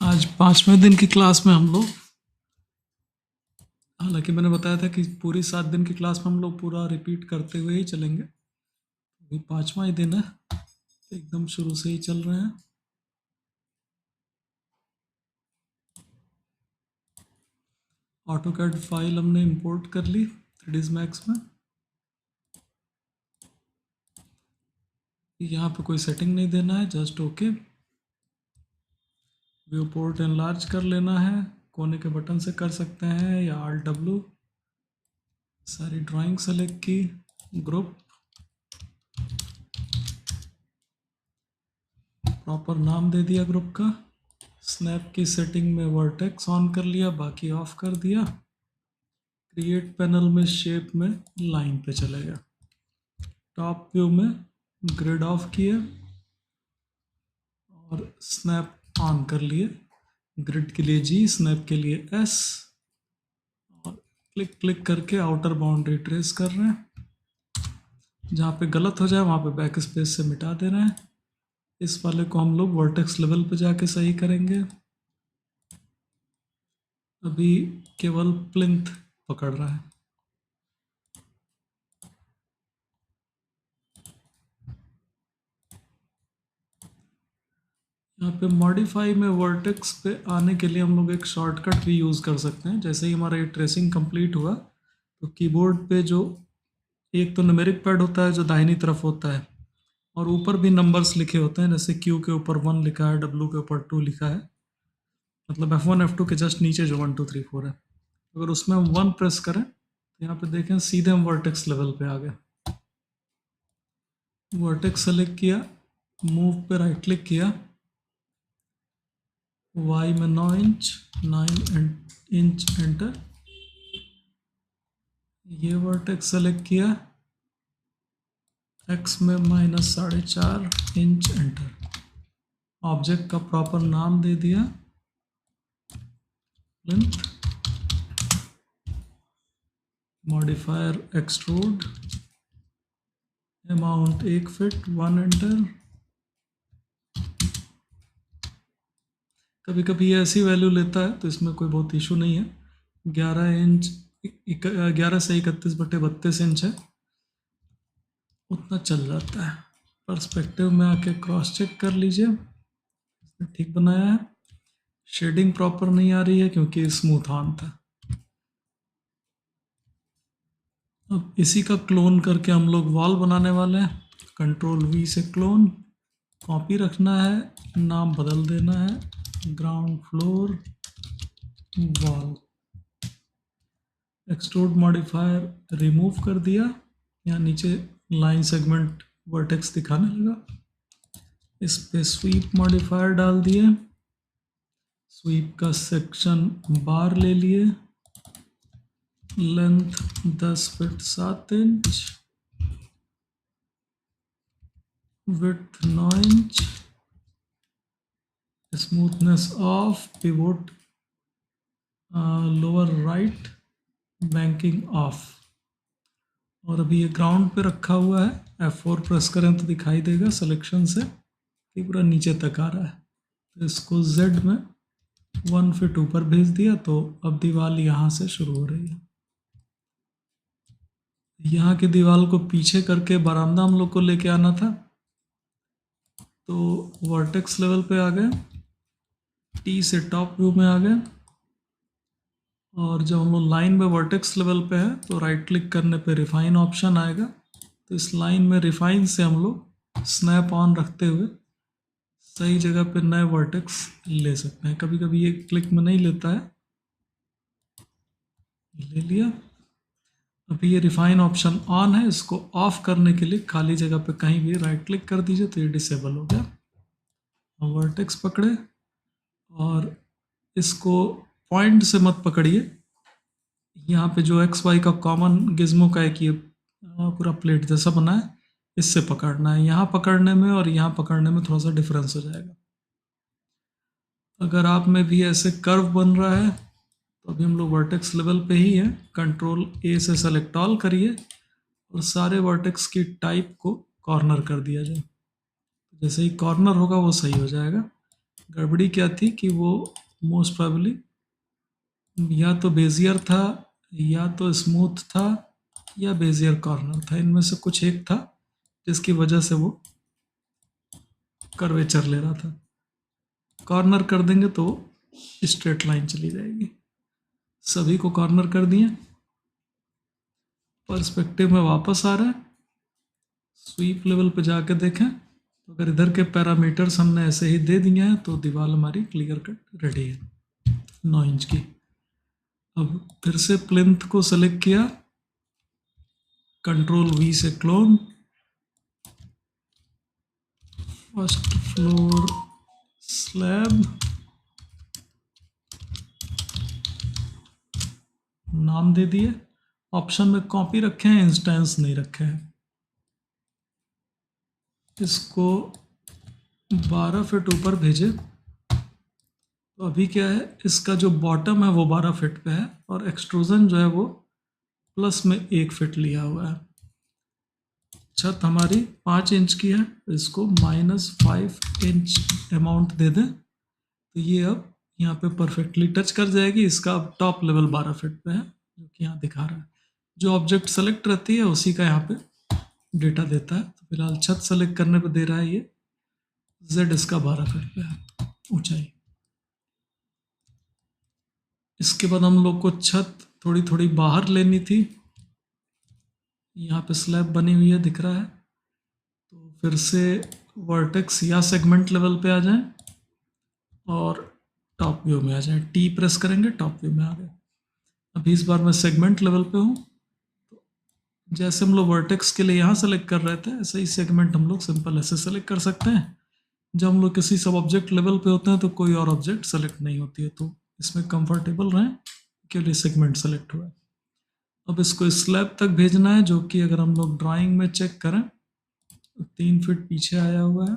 आज 5वें दिन की क्लास में हम लोग, हालांकि मैंने बताया था कि पूरी 7 दिन की क्लास में हम लोग पूरा रिपीट करते हुए ही चलेंगे। अभी 5वां ही दिन है, तो एकदम शुरू से ही चल रहे हैं। ऑटोकैड फाइल हमने इंपोर्ट कर ली 3ds Max में। यहाँ पे कोई सेटिंग नहीं देना है, just okay. View port enlarge कर लेना है, कोने के बटन से कर सकते हैं या Alt W। सारी ड्राइंग सेलेक्ट की, ग्रुप, प्रॉपर नाम दे दिया ग्रुप का। स्नैप की सेटिंग में वर्टेक्स ऑन कर लिया, बाकी ऑफ कर दिया। क्रिएट पैनल में शेप में लाइन पे चले गया। टॉप व्यू में ग्रिड ऑफ किया और स्नैप ऑन कर लिए। ग्रिड के लिए G, स्नैप के लिए S, और क्लिक क्लिक करके आउटर बाउंड्री ट्रेस कर रहे हैं। जहाँ पे गलत हो जाए वहाँ पे बैक स्पेस से मिटा दे रहे हैं। इस वाले को हम लोग वर्टेक्स लेवल पे जाके सही करेंगे। अभी केवल प्लिंथ पकड़ रहा है। यहाँ पे मॉडिफाई में वर्टेक्स पे आने के लिए हम लोग एक शॉर्टकट भी यूज़ कर सकते हैं। जैसे ही हमारा ये ट्रेसिंग कंप्लीट हुआ तो कीबोर्ड पे जो एक तो न्यूमेरिक पैड होता है जो दाहिनी तरफ होता है, और ऊपर भी नंबर्स लिखे होते हैं। जैसे Q के ऊपर 1 लिखा है, W के ऊपर 2 लिखा है, मतलब F1 F2 के जस्ट नीचे जो 1 2 3 4 है। अगर उसमें हम 1 प्रेस करें तो यहाँ पे देखें सीधे हम वर्टेक्स लेवल पे आ गए। वर्टेक्स सेलेक्ट किया, मूव पे राइट क्लिक किया, Y में 9 इंच 9 इंच एंटर। ये वर्टेक्स सेलेक्ट किया, X में -4.5 इंच एंटर। ऑब्जेक्ट का प्रॉपर नाम दे दिया, length, modifier extrude, amount 1 feet 1 enter. कभी कभी ये ऐसी वैल्यू लेता है तो इसमें कोई बहुत इशू नहीं है। 11 इंच 11 से 31/32 इंच है, उतना चल जाता है। पर्सपेक्टिव में आके क्रॉस चेक कर लीजिए, ठीक बनाया है। शेडिंग प्रॉपर नहीं आ रही है क्योंकि स्मूथ ऑन था। अब इसी का क्लोन करके हम लोग वॉल बनाने वाले हैं। Ctrl V से क्लोन, कॉपी रखना है, नाम बदल देना है, ground floor wall. Extrude modifier remove कर दिया, यहाँ नीचे लाइन सेगमेंट वर्टेक्स दिखाने लगा। इस पे स्वीप मॉडिफायर डाल दिए, स्वीप का सेक्शन बार ले लिए, length 10 feet 7 inch, width 9 inch, smoothness of, pivot lower right, banking of. और अभी ये ग्राउंड पे रखा हुआ है। F4 प्रेस करें तो दिखाई देगा सिलेक्शन से कि पूरा नीचे तक आ रहा है। तो इसको Z में 1 फीट ऊपर भेज दिया तो अब दीवार यहाँ से शुरू हो रही है। यहाँ की दीवार को पीछे करके बरामदा हम लोग को लेके आना था, तो वर्टेक्स लेवल पे आ गए, T से टॉप व्यू में आ गए, और जब हम लोग लाइन में वर्टेक्स लेवल पे है तो राइट क्लिक करने पे रिफाइन ऑप्शन आएगा। तो इस लाइन में रिफाइन से हम लोग स्नैप ऑन रखते हुए सही जगह पे नए वर्टेक्स ले सकते हैं। कभी कभी ये क्लिक में नहीं लेता है, ले लिया। अभी ये रिफाइन ऑप्शन ऑन है, इसको ऑफ करने के लिए खाली जगह पे कहीं भी राइट क्लिक कर दीजिए तो ये डिसेबल हो गया। हम वर्टेक्स पकड़े और इसको पॉइंट से मत पकड़िए, यहाँ पे जो XY का कॉमन गिज्मो का एक ये पूरा प्लेट जैसा बना है, इससे पकड़ना है। यहाँ पकड़ने में और यहाँ पकड़ने में थोड़ा सा डिफरेंस हो जाएगा। अगर आप में भी ऐसे कर्व बन रहा है तो अभी हम लोग वर्टेक्स लेवल पे ही है। Ctrl A से सेलेक्ट ऑल करिए और सारे वर्टेक्स की टाइप को कॉर्नर कर दिया जाए। जैसे ही कॉर्नर होगा वो सही हो जाएगा। गड़बड़ी क्या थी कि वो मोस्ट प्रोबेबली या तो बेजियर था, या तो स्मूथ था, या बेजियर कॉर्नर था, इनमें से कुछ एक था जिसकी वजह से वो कर्वेचर ले रहा था। कॉर्नर कर देंगे तो स्ट्रेट लाइन चली जाएगी। सभी को कॉर्नर कर दिए, पर्सपेक्टिव में वापस आ रहा है। स्वीप लेवल पे जाके देखें तो अगर इधर के पैरामीटर्स हमने ऐसे ही दे दिए हैं तो दीवार हमारी क्लियर कट रेडी है 9 इंच की। अब फिर से प्लिंथ को सेलेक्ट किया, कंट्रोल वी से क्लोन, फर्स्ट फ्लोर स्लैब, नाम दे दिए। ऑप्शन में कॉपी रखे हैं, इंस्टेंस नहीं रखे हैं। इसको 12 फीट ऊपर भेजे तो अभी क्या है, इसका जो बॉटम है वो 12 फीट पे है और एक्सट्रूजन जो है वो प्लस में 1 फीट लिया हुआ है। छत हमारी 5 इंच की है, इसको -5 इंच अमाउंट दे दें तो ये अब यहाँ पे परफेक्टली टच कर जाएगी। इसका अब टॉप लेवल 12 फीट पे है जो कि यहाँ दिखा रहा है। जो ऑब्जेक्ट सेलेक्ट रहती है उसी का यहाँ पे डेटा देता है। तो फिलहाल छत सेलेक्ट करने पे दे रहा है ये जेड, इसका 12 फीट पे है ऊंचाई। इसके बाद हम लोग को छत थोड़ी थोड़ी बाहर लेनी थी। यहाँ पे स्लैब बनी हुई है दिख रहा है, तो फिर से वर्टेक्स या सेगमेंट लेवल पे आ जाएं और टॉप व्यू में आ जाए। टी प्रेस करेंगे, टॉप व्यू में आ गए। अभी इस बार मैं सेगमेंट लेवल पे हूँ। जैसे हम लोग वर्टेक्स के लिए यहाँ सेलेक्ट कर रहे थे ऐसे ही सेगमेंट हम लोग सिंपल ऐसे सेलेक्ट कर सकते हैं। जब हम लोग किसी सब ऑब्जेक्ट लेवल पे होते हैं तो कोई और ऑब्जेक्ट सेलेक्ट नहीं होती है, तो इसमें कंफर्टेबल रहें के लिए सेगमेंट सेलेक्ट हुआ है। अब इसको स्लैब तक भेजना है जो कि अगर हम लोग ड्राइंग में चेक करें तो 3 फीट पीछे आया हुआ है।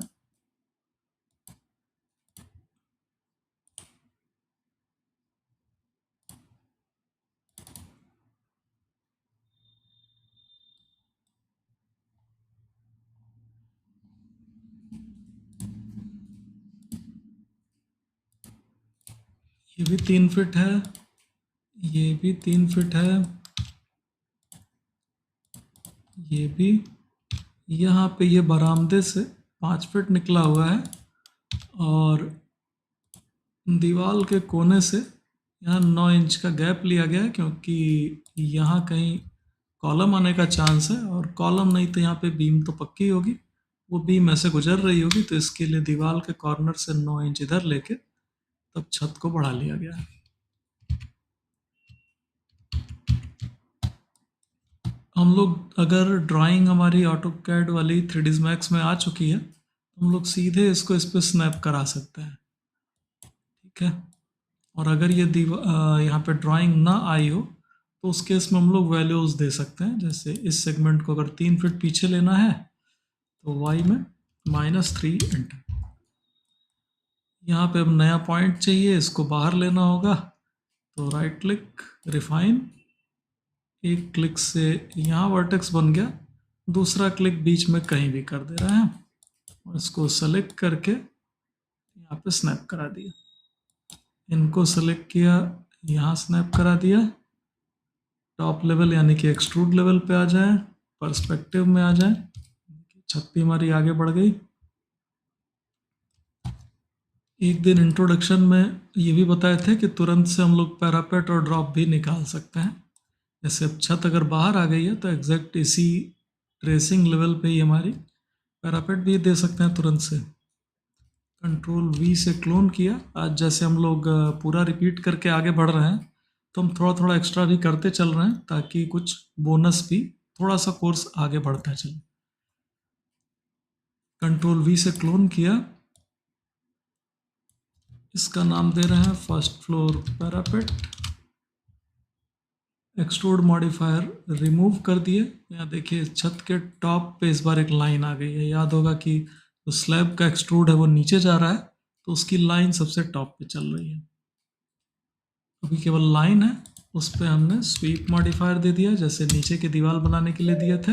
ये भी 3 फीट है, ये भी 3 फीट है, ये भी। यहाँ पे ये बरामदे से 5 फीट निकला हुआ है और दीवार के कोने से यहाँ 9 इंच का गैप लिया गया है क्योंकि यहाँ कहीं कॉलम आने का चांस है और कॉलम नहीं तो यहाँ पे बीम तो पक्की होगी, वो बीम ऐसे गुजर रही होगी, तो इसके लिए दीवार के कॉर्नर से 9 इंच इधर लेके तब छत को बढ़ा लिया गया है। हम लोग अगर ड्राइंग हमारी ऑटो कैड वाली 3ds मैक्स में आ चुकी है तो हम लोग सीधे इसको इस पर स्नैप करा सकते हैं, ठीक है। और अगर ये यहाँ पे ड्राइंग ना आई हो तो उस केस में हम लोग वैल्यूज़ दे सकते हैं। जैसे इस सेगमेंट को अगर 3 फीट पीछे लेना है तो y में -3 एंटर। यहाँ पे अब नया पॉइंट चाहिए, इसको बाहर लेना होगा तो राइट क्लिक, रिफाइन, एक क्लिक से यहाँ वर्टेक्स बन गया, दूसरा क्लिक बीच में कहीं भी कर दे रहे हैं और इसको सेलेक्ट करके यहाँ पे स्नैप करा दिया। इनको सेलेक्ट किया, यहाँ स्नैप करा दिया। टॉप लेवल यानी कि एक्सट्रूड लेवल पे आ जाए, पर्सपेक्टिव में आ जाए। छत भी हमारी आगे बढ़ गई। एक दिन इंट्रोडक्शन में ये भी बताए थे कि तुरंत से हम लोग पैरापेट और ड्रॉप भी निकाल सकते हैं। जैसे अब छत अगर बाहर आ गई है तो एग्जैक्ट इसी ट्रेसिंग लेवल पे ही हमारी पैरापेट भी दे सकते हैं तुरंत से। कंट्रोल वी से क्लोन किया। आज जैसे हम लोग पूरा रिपीट करके आगे बढ़ रहे हैं तो हम थोड़ा थोड़ा एक्स्ट्रा भी करते चल रहे हैं ताकि कुछ बोनस भी, थोड़ा सा कोर्स आगे बढ़ता चले। कंट्रोल वी से क्लोन किया, इसका नाम दे रहे हैं first floor parapet. Extrude modifier remove कर दिए। यहाँ देखिए छत के टॉप पे इस बार एक लाइन आ गई है। याद होगा कि जो स्लैब का एक्सट्रूड है वो नीचे जा रहा है तो उसकी लाइन सबसे टॉप पे चल रही है। अभी केवल लाइन है, उस पर हमने स्वीप मॉडिफायर दे दिया जैसे नीचे की दीवार बनाने के लिए दिए थे।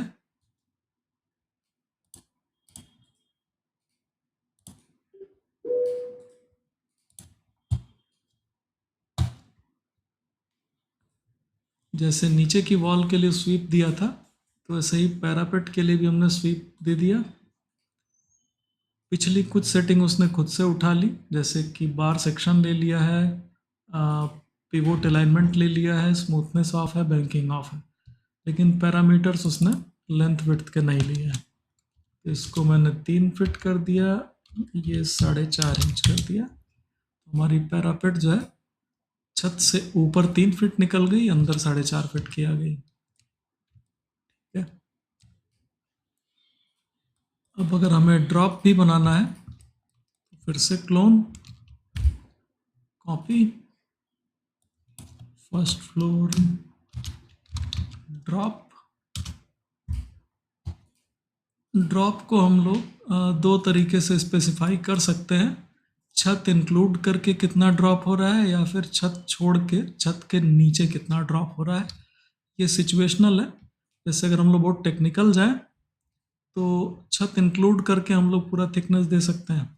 जैसे नीचे की वॉल के लिए स्वीप दिया था, तो वैसे ही पैरापेट के लिए भी हमने स्वीप दे दिया। पिछली कुछ सेटिंग उसने खुद से उठा ली, जैसे कि बार सेक्शन ले लिया है, पिवोट अलाइनमेंट ले लिया है, स्मूथनेस ऑफ है, बैंकिंग ऑफ है, लेकिन पैरामीटर्स उसने लेंथ विड्थ के नहीं लिए हैं। तो इसको मैंने 3 फिट कर दिया, ये 4.5 इंच कर दिया। हमारी पैरापेट जो है छत से ऊपर 3 फिट निकल गई, अंदर 4.5 फिट की आ गई। ठीक है, अब अगर हमें ड्रॉप भी बनाना है तो फिर से clone, copy, first floor, drop. Drop को हम लोग 2 तरीके से स्पेसिफाई कर सकते हैं, छत इंक्लूड करके कितना ड्रॉप हो रहा है, या फिर छत छोड़ के छत के नीचे कितना ड्रॉप हो रहा है। ये सिचुएशनल है। जैसे अगर हम लोग बहुत टेक्निकल जाएं तो छत इंक्लूड करके हम लोग पूरा थिकनेस दे सकते हैं,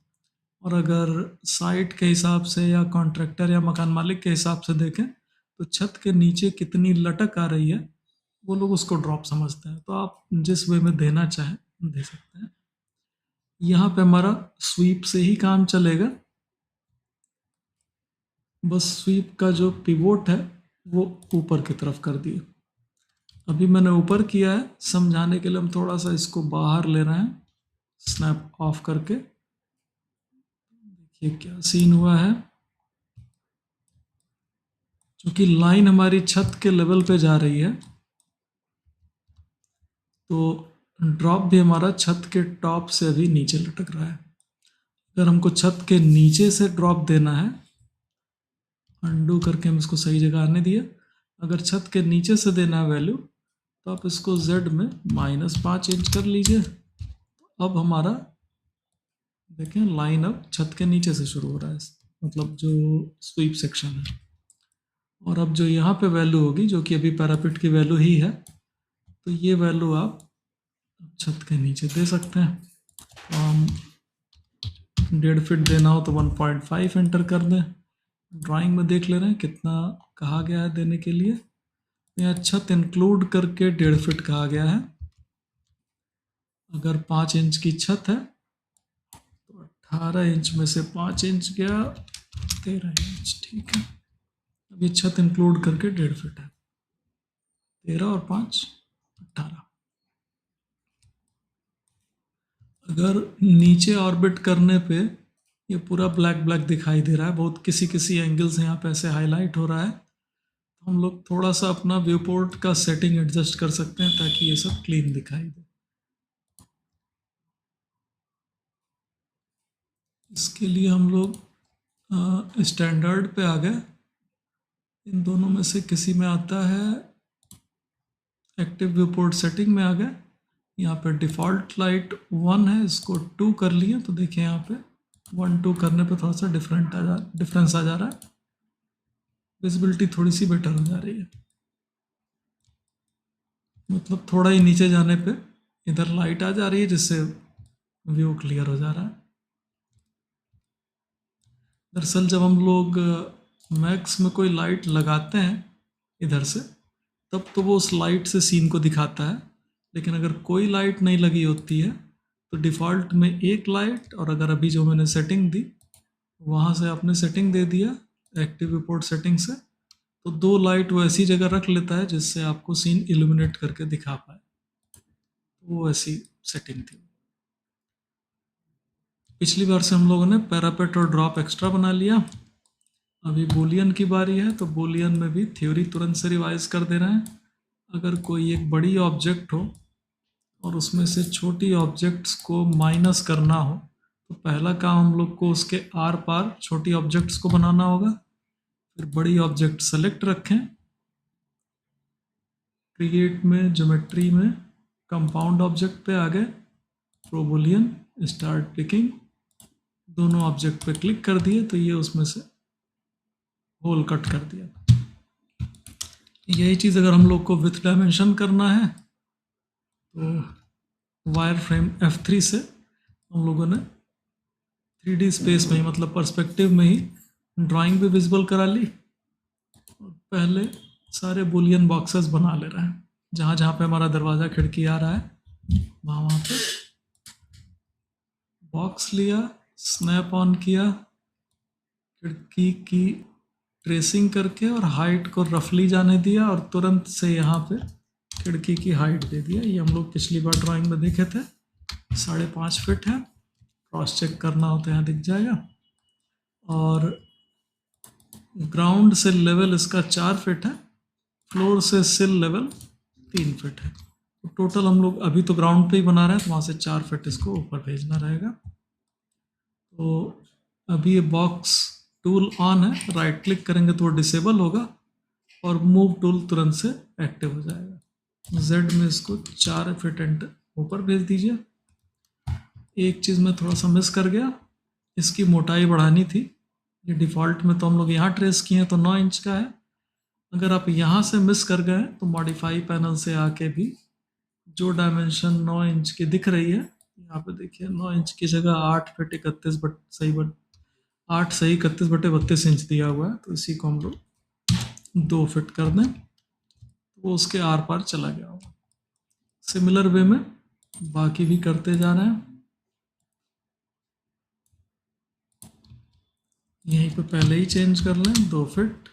और अगर साइट के हिसाब से या कॉन्ट्रैक्टर या मकान मालिक के हिसाब से देखें तो छत के नीचे कितनी लटक आ रही है वो लोग उसको ड्रॉप समझते हैं। तो आप जिस वे में देना चाहें दे सकते हैं। यहाँ पे हमारा स्वीप से ही काम चलेगा, बस स्वीप का जो पिवोट है वो ऊपर की तरफ कर दिए। अभी मैंने ऊपर किया है, समझाने के लिए हम थोड़ा सा इसको बाहर ले रहे हैं, स्नैप ऑफ करके। देखिए क्या सीन हुआ है, क्योंकि लाइन हमारी छत के लेवल पे जा रही है तो ड्रॉप भी हमारा छत के टॉप से अभी नीचे लटक रहा है। अगर हमको छत के नीचे से ड्रॉप देना है, अंडू करके हम इसको सही जगह आने दिए, अगर छत के नीचे से देना है वैल्यू तो आप इसको Z में -5 इंच कर लीजिए। अब हमारा देखें लाइन अब छत के नीचे से शुरू हो रहा है, मतलब जो स्वीप सेक्शन है। और अब जो यहाँ पे वैल्यू होगी जो कि अभी पैरापिट की वैल्यू ही है, तो ये वैल्यू आप छत के नीचे दे सकते हैं। तो हम 1.5 फिट देना हो तो 1.5 एंटर कर दें। ड्राइंग में देख ले रहे हैं कितना कहा गया है देने के लिए। यहाँ छत इंक्लूड करके 1.5 फिट कहा गया है। अगर 5 इंच की छत है तो 18 इंच में से 5 इंच गया 13 इंच। ठीक है, अब ये छत इंक्लूड करके 1.5 फिट है, 13 और 5 18। अगर नीचे ऑर्बिट करने पे ये पूरा ब्लैक ब्लैक दिखाई दे रहा है, बहुत किसी किसी एंगल से यहाँ पे ऐसे हाईलाइट हो रहा है, तो हम लोग थोड़ा सा अपना व्यू पोर्ट का सेटिंग एडजस्ट कर सकते हैं ताकि ये सब क्लीन दिखाई दे। इसके लिए हम लोग स्टैंडर्ड पे आ गए, इन दोनों में से किसी में आता है, एक्टिव व्यू पोर्ट सेटिंग में आ गए। यहाँ पे डिफ़ॉल्ट लाइट 1 है, इसको 2 कर लिए तो देखिए यहाँ पे 1-2 करने पे थोड़ा सा डिफरेंस आ जा रहा है, विजिबिलिटी थोड़ी सी बेटर हो जा रही है। मतलब थोड़ा ही नीचे जाने पे इधर लाइट आ जा रही है जिससे व्यू क्लियर हो जा रहा है। दरअसल जब हम लोग मैक्स में कोई लाइट लगाते हैं इधर से, तब तो वो उस लाइट से सीन को दिखाता है, लेकिन अगर कोई लाइट नहीं लगी होती है तो डिफ़ॉल्ट में एक लाइट, और अगर अभी जो मैंने सेटिंग दी वहाँ से आपने सेटिंग दे दिया एक्टिव व्यू पोर्ट सेटिंग से, तो 2 लाइट वो ऐसी जगह रख लेता है जिससे आपको सीन इल्यूमिनेट करके दिखा पाए। वो ऐसी सेटिंग थी। पिछली बार से हम लोगों ने पैरापेट और ड्रॉप एक्स्ट्रा बना लिया। अभी बूलियन की बारी है, तो बूलियन में भी थ्योरी तुरंत से रिवाइज कर दे रहे हैं। अगर कोई एक बड़ी ऑब्जेक्ट हो और उसमें से छोटी ऑब्जेक्ट्स को माइनस करना हो, तो पहला काम हम लोग को उसके आर पार छोटी ऑब्जेक्ट्स को बनाना होगा, फिर बड़ी ऑब्जेक्ट सेलेक्ट रखें, क्रिएट में ज्योमेट्री में कंपाउंड ऑब्जेक्ट पे आ गए, प्रोबुलियन स्टार्ट पिकिंग, दोनों ऑब्जेक्ट पे क्लिक कर दिए तो ये उसमें से होल कट कर दिया। यही चीज़ अगर हम लोग को विथ डायमेंशन करना है तो वायर फ्रेम F3 से हम लोगों ने 3D स्पेस में ही, मतलब पर्सपेक्टिव में ही ड्राइंग भी विजिबल करा ली, और पहले सारे बुलियन बॉक्सेस बना ले रहे हैं, जहाँ जहाँ पे हमारा दरवाज़ा खिड़की आ रहा है वहाँ वहाँ पे बॉक्स लिया, स्नैप ऑन किया, खिड़की की ट्रेसिंग करके और हाइट को रफली जाने दिया और तुरंत से यहाँ पे खिड़की की हाइट दे दिया। ये हम लोग पिछली बार ड्राइंग में देखे थे, 5.5 फीट है। क्रॉस चेक करना हो तो यहाँ दिख जाएगा। और ग्राउंड से लेवल इसका 4 फीट है, फ्लोर से सिल लेवल 3 फीट है। तो टोटल हम लोग अभी तो ग्राउंड पे ही बना रहे हैं, तो वहाँ से 4 फीट इसको ऊपर भेजना रहेगा। तो अभी ये बॉक्स टूल ऑन है, राइट क्लिक करेंगे तो वो डिसेबल होगा और मूव टूल तुरंत से एक्टिव हो जाएगा। जेड में इसको 4 फीट एंटर ऊपर भेज दीजिए। एक चीज़ मैं थोड़ा सा मिस कर गया, इसकी मोटाई बढ़ानी थी। ये डिफ़ॉल्ट में तो हम लोग यहाँ ट्रेस किए हैं तो 9 इंच का है। अगर आप यहाँ से मिस कर गए तो मॉडिफाई पैनल से आके भी जो डायमेंशन 9 इंच की दिख रही है, यहाँ पे देखिए 9 इंच की जगह 8 फीट 31 बट सही बट 8 सही 31/32 इंच दिया हुआ है। तो इसी को हम लोग 2 फीट कर दें, वो उसके आर पार चला गया होगा। सिमिलर वे में बाकी भी करते जा रहे हैं। यहीं पे पहले ही चेंज कर लें 2 फीट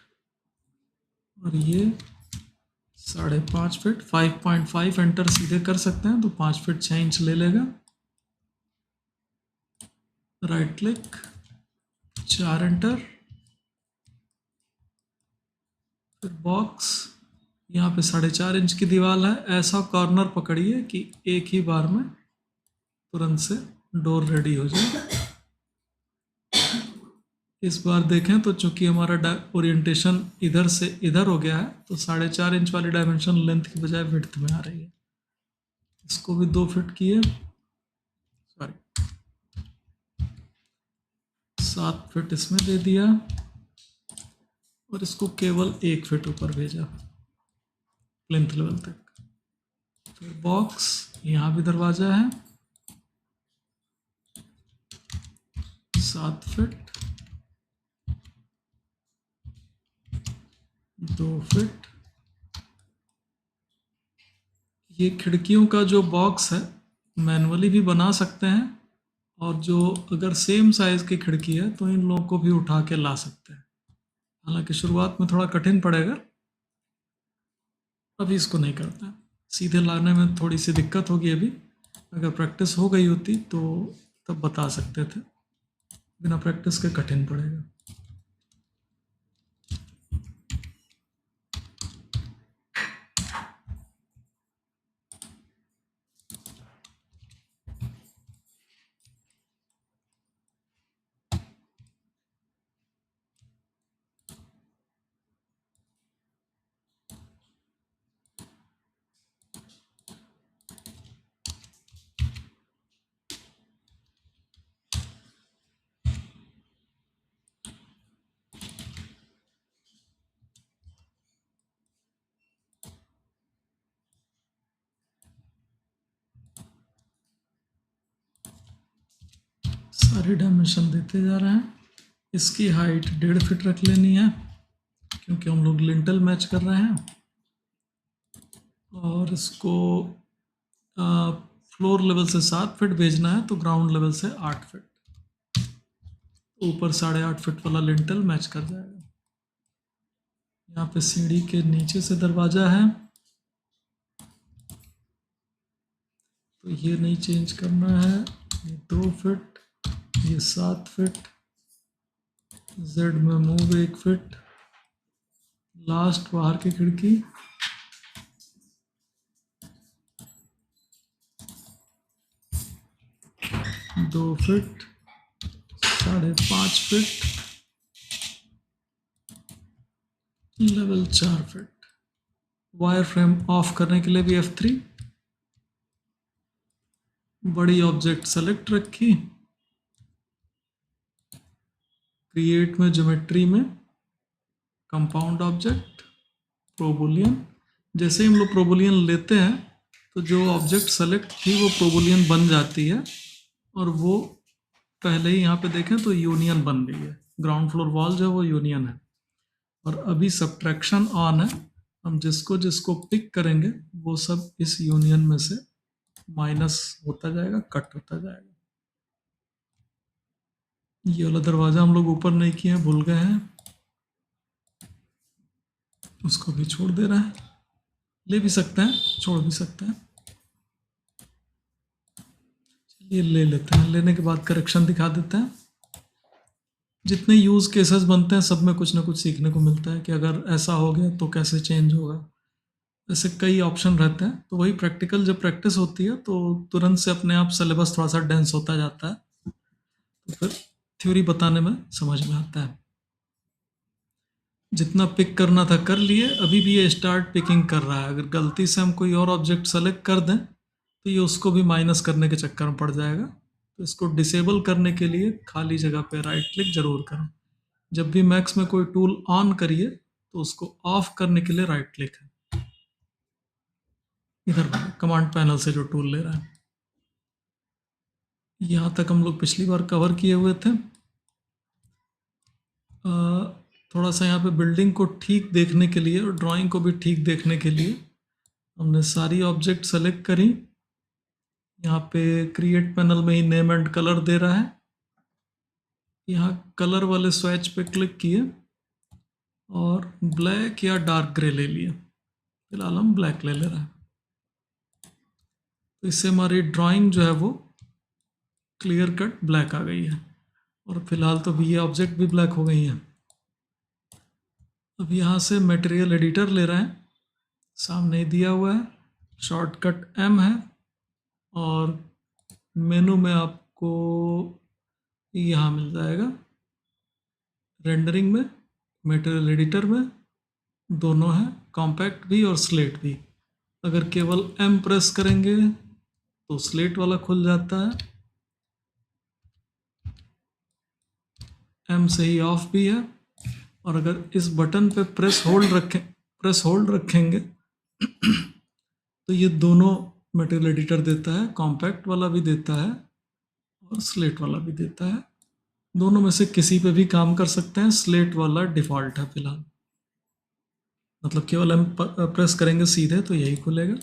और ये 5.5 फीट। 5.5 एंटर सीधे कर सकते हैं तो 5 फीट 6 इंच ले लेगा। राइट क्लिक 4 एंटर, फिर बॉक्स यहाँ पे 4.5 इंच की दीवार है। ऐसा कॉर्नर पकड़िए कि एक ही बार में तुरंत से डोर रेडी हो जाए। इस बार देखें तो चूंकि हमारा ओरिएंटेशन इधर से इधर हो गया है तो 4.5 इंच वाली डायमेंशन लेंथ की बजाय विड्थ में आ रही है। इसको भी 2 फीट किए, सॉरी 7 फीट इसमें दे दिया और इसको केवल 1 फीट ऊपर भेजा लेंथ लेवल तक। फिर बॉक्स, यहाँ भी दरवाजा है 7 फीट 2 फीट। ये खिड़कियों का जो बॉक्स है मैनुअली भी बना सकते हैं और जो अगर सेम साइज़ की खिड़की है तो इन लोगों को भी उठा के ला सकते हैं। हालांकि शुरुआत में थोड़ा कठिन पड़ेगा, अभी इसको नहीं करते हैं। सीधे लाने में थोड़ी सी दिक्कत होगी अभी, अगर प्रैक्टिस हो गई होती तो तब बता सकते थे, बिना प्रैक्टिस के कठिन पड़ेगा। सारी डायमेंशन देते जा रहे हैं। इसकी हाइट 1.5 फीट रख लेनी है क्योंकि हम लोग लिंटल मैच कर रहे हैं। और इसको फ्लोर लेवल से 7 फीट भेजना है तो ग्राउंड लेवल से 8 फीट, ऊपर 8.5 फीट वाला लिंटल मैच कर जाएगा। यहाँ पे सीढ़ी के नीचे से दरवाजा है तो ये नहीं चेंज करना है। ये 2 फीट, ये 7 फीट, जेड में मूव 1 फीट, लास्ट बाहर की खिड़की 2 feet 5.5 feet, level 4 feet. Wire frame of करने के लिए भी F3। बड़ी ऑब्जेक्ट सेलेक्ट रखी, क्रिएट में ज्योमेट्री में कंपाउंड ऑब्जेक्ट प्रोबुलियन। जैसे ही हम लोग प्रोबुलियन लेते हैं तो जो ऑब्जेक्ट सेलेक्ट थी वो प्रोबुलियन बन जाती है और वो पहले ही यहाँ पे देखें तो यूनियन बन गई है। ग्राउंड फ्लोर वॉल जो है वो यूनियन है। और अभी सब्ट्रैक्शन ऑन है हम जिसको जिसको पिक करेंगे वो सब इस यूनियन में से माइनस होता जाएगा, कट होता जाएगा। ये वाला दरवाजा हम लोग ऊपर नहीं किए हैं, भूल गए हैं, उसको भी छोड़ दे रहा है। ले भी सकते हैं, छोड़ भी सकते हैं। चलिए ले लेते हैं, लेने के बाद करेक्शन दिखा देते हैं। जितने यूज़ केसेस बनते हैं सब में कुछ ना कुछ सीखने को मिलता है कि अगर ऐसा हो गया तो कैसे चेंज होगा। ऐसे कई ऑप्शन रहते हैं, तो वही प्रैक्टिकल जब प्रैक्टिस होती है तो तुरंत से अपने आप सिलेबस थोड़ा सा डेंस होता जाता है, तो फिर थ्योरी बताने में समझ में आता है। जितना पिक करना था कर लिए, अभी भी ये स्टार्ट पिकिंग कर रहा है। अगर गलती से हम कोई और ऑब्जेक्ट सेलेक्ट कर दें तो ये उसको भी माइनस करने के चक्कर में पड़ जाएगा। तो इसको डिसेबल करने के लिए खाली जगह पे राइट क्लिक जरूर करें। जब भी मैक्स में कोई टूल ऑन करिए तो उसको ऑफ करने के लिए राइट क्लिक है, इधर कमांड पैनल से जो टूल ले रहा है। यहाँ तक हम लोग पिछली बार कवर किए हुए थे। थोड़ा सा यहाँ पे बिल्डिंग को ठीक देखने के लिए और ड्राइंग को भी ठीक देखने के लिए हमने सारी ऑब्जेक्ट सेलेक्ट करी। यहाँ पे क्रिएट पैनल में ही नेम एंड कलर दे रहा है। यहाँ कलर वाले स्विच पे क्लिक किए और ब्लैक या डार्क ग्रे ले लिए। फिलहाल हम ब्लैक ले रहे हैं, तो इससे हमारी ड्राइंग जो है वो क्लियर कट ब्लैक आ गई है। और फिलहाल तो भी ये ऑब्जेक्ट भी ब्लैक हो गई है। अब यहाँ से मटेरियल एडिटर ले रहे हैं, सामने ही दिया हुआ है, शॉर्टकट M है और मेनू में आपको यहाँ मिल जाएगा, रेंडरिंग में, मटेरियल एडिटर में, दोनों है, कॉम्पैक्ट भी और स्लेट भी। अगर केवल M प्रेस करेंगे तो स्लेट वाला खुल जाता है, M से ही ऑफ भी है। और अगर इस बटन पे प्रेस होल्ड रखेंगे तो ये दोनों मटेरियल एडिटर देता है, कॉम्पैक्ट वाला भी देता है और स्लेट वाला भी देता है। दोनों में से किसी पे भी काम कर सकते हैं। स्लेट वाला डिफ़ॉल्ट है फिलहाल, मतलब केवल हम प्रेस करेंगे सीधे तो यही खुलेगा।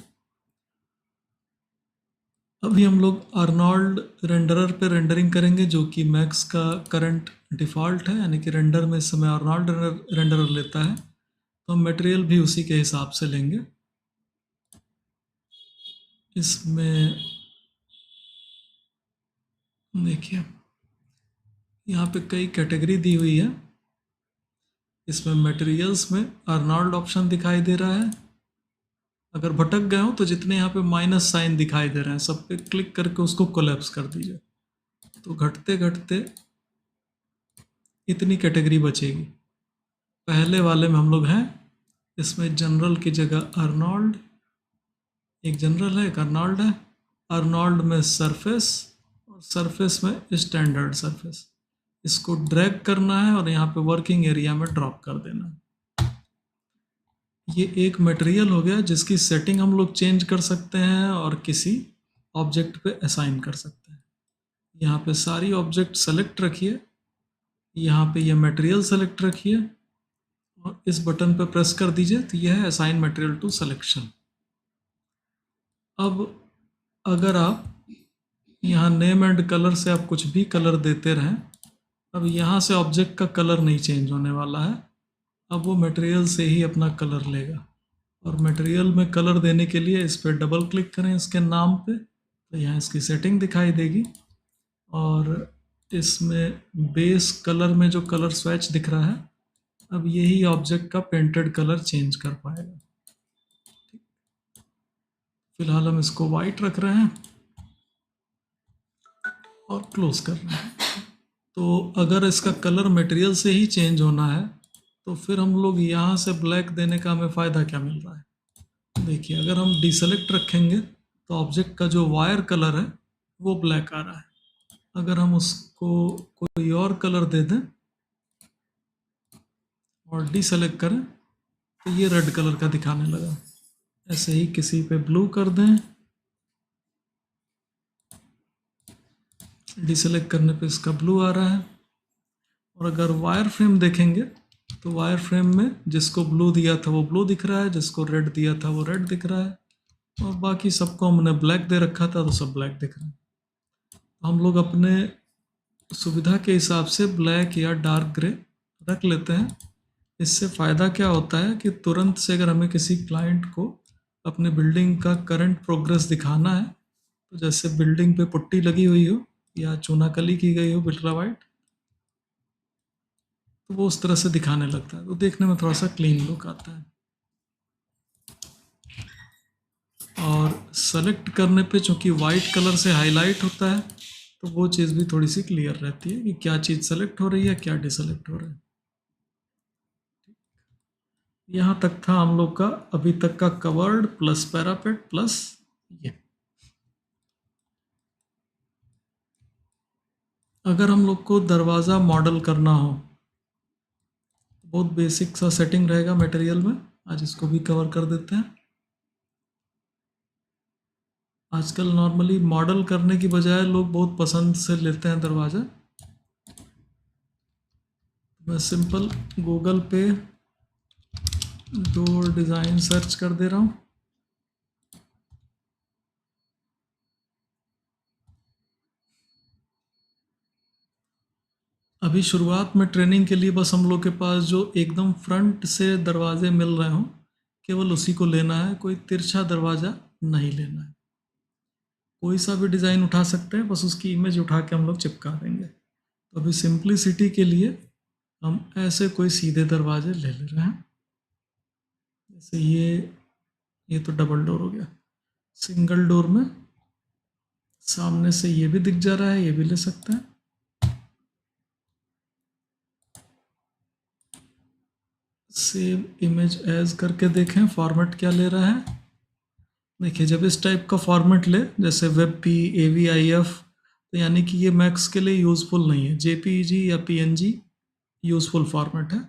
अभी हम लोग अर्नोल्ड रेंडरर पे रेंडरिंग करेंगे, जो कि मैक्स का करंट डिफ़ॉल्ट है, यानी कि रेंडर में इस समय अर्नोल्ड रेंडरर लेता है, तो हम मटेरियल भी उसी के हिसाब से लेंगे। इसमें देखिए यहाँ पे कई कैटेगरी दी हुई है। इसमें मटेरियल्स में अर्नोल्ड ऑप्शन दिखाई दे रहा है। अगर भटक गए हो तो जितने यहाँ पे माइनस साइन दिखाई दे रहे हैं सब पे क्लिक करके उसको कोलैप्स कर दीजिए, तो घटते घटते इतनी कैटेगरी बचेगी। पहले वाले में हम लोग हैं, इसमें जनरल की जगह अर्नोल्ड, एक जनरल है एक अर्नोल्ड है। अर्नोल्ड में सरफेस और सरफेस में स्टैंडर्ड सरफेस, इसको ड्रैग करना है और यहाँ पे वर्किंग एरिया में ड्रॉप कर देना है। ये एक मटेरियल हो गया जिसकी सेटिंग हम लोग चेंज कर सकते हैं और किसी ऑब्जेक्ट पे असाइन कर सकते हैं। यहाँ पे सारी ऑब्जेक्ट सेलेक्ट रखिए, यहाँ पे ये मटेरियल सेलेक्ट रखिए और इस बटन पे प्रेस कर दीजिए, तो यह है असाइन मटेरियल टू सिलेक्शन। अब अगर आप यहाँ नेम एंड कलर से आप कुछ भी कलर देते रहें, अब यहाँ से ऑब्जेक्ट का कलर नहीं चेंज होने वाला है। अब वो मटेरियल से ही अपना कलर लेगा। और मटेरियल में कलर देने के लिए इस पर डबल क्लिक करें इसके नाम पे, तो यहाँ इसकी सेटिंग दिखाई देगी और इसमें बेस कलर में जो कलर स्विच दिख रहा है, अब यही ऑब्जेक्ट का पेंटेड कलर चेंज कर पाएगा। फिलहाल हम इसको वाइट रख रहे हैं और क्लोज कर रहे हैं। तो अगर इसका कलर मटेरियल से ही चेंज होना है तो फिर हम लोग यहाँ से ब्लैक देने का हमें फ़ायदा क्या मिल रहा है। देखिए अगर हम डिसेलेक्ट रखेंगे तो ऑब्जेक्ट का जो वायर कलर है वो ब्लैक आ रहा है। अगर हम उसको कोई और कलर दे दें और डिसेलेक्ट करें तो ये रेड कलर का दिखाने लगा। ऐसे ही किसी पे ब्लू कर दें, डिसेलेक्ट करने पे इसका ब्लू आ रहा है। और अगर वायर फ्रेम देखेंगे तो वायर फ्रेम में जिसको ब्लू दिया था वो ब्लू दिख रहा है, जिसको रेड दिया था वो रेड दिख रहा है, और बाकी सबको हमने ब्लैक दे रखा था तो सब ब्लैक दिख रहा है। तो हम लोग अपने सुविधा के हिसाब से ब्लैक या डार्क ग्रे रख लेते हैं। इससे फ़ायदा क्या होता है कि तुरंत से अगर हमें किसी क्लाइंट को अपने बिल्डिंग का करंट प्रोग्रेस दिखाना है, तो जैसे बिल्डिंग पे पुट्टी लगी हुई हो या चूनाकली की गई हो बिल्ट्रा वाइट, तो वो उस तरह से दिखाने लगता है, तो देखने में थोड़ा सा क्लीन लुक आता है। और सेलेक्ट करने पे चूंकि वाइट कलर से हाईलाइट होता है, तो वो चीज़ भी थोड़ी सी क्लियर रहती है कि क्या चीज़ सेलेक्ट हो रही है, क्या डिसेलेक्ट हो रहा है। यहाँ तक था हम लोग का अभी तक का कवर्ड प्लस पैरापेट प्लस ये। अगर हम लोग को दरवाज़ा मॉडल करना हो, बहुत बेसिक सा सेटिंग रहेगा मटेरियल में, आज इसको भी कवर कर देते हैं। आजकल नॉर्मली मॉडल करने की बजाय लोग बहुत पसंद से लेते हैं दरवाज़ा। मैं सिंपल गूगल पे डोर डिज़ाइन सर्च कर दे रहा हूँ। अभी शुरुआत में ट्रेनिंग के लिए बस हम लोग के पास जो एकदम फ्रंट से दरवाजे मिल रहे हों, केवल उसी को लेना है, कोई तिरछा दरवाज़ा नहीं लेना है। कोई सा भी डिज़ाइन उठा सकते हैं, बस उसकी इमेज उठा के हम लोग चिपका देंगे। तो अभी सिंप्लिसिटी के लिए हम ऐसे कोई सीधे दरवाजे ले रहे हैं। जैसे ये तो डबल डोर हो गया। सिंगल डोर में सामने से ये भी दिख जा रहा है, ये भी ले सकते हैं। सेव इमेज एज करके देखें फॉर्मेट क्या ले रहा है। देखिए, जब इस टाइप का फॉर्मेट ले, जैसे वेब पी, AVIF, तो यानी कि ये मैक्स के लिए यूज़फुल नहीं है। JPEG या PNG यूज़फुल फॉर्मेट है।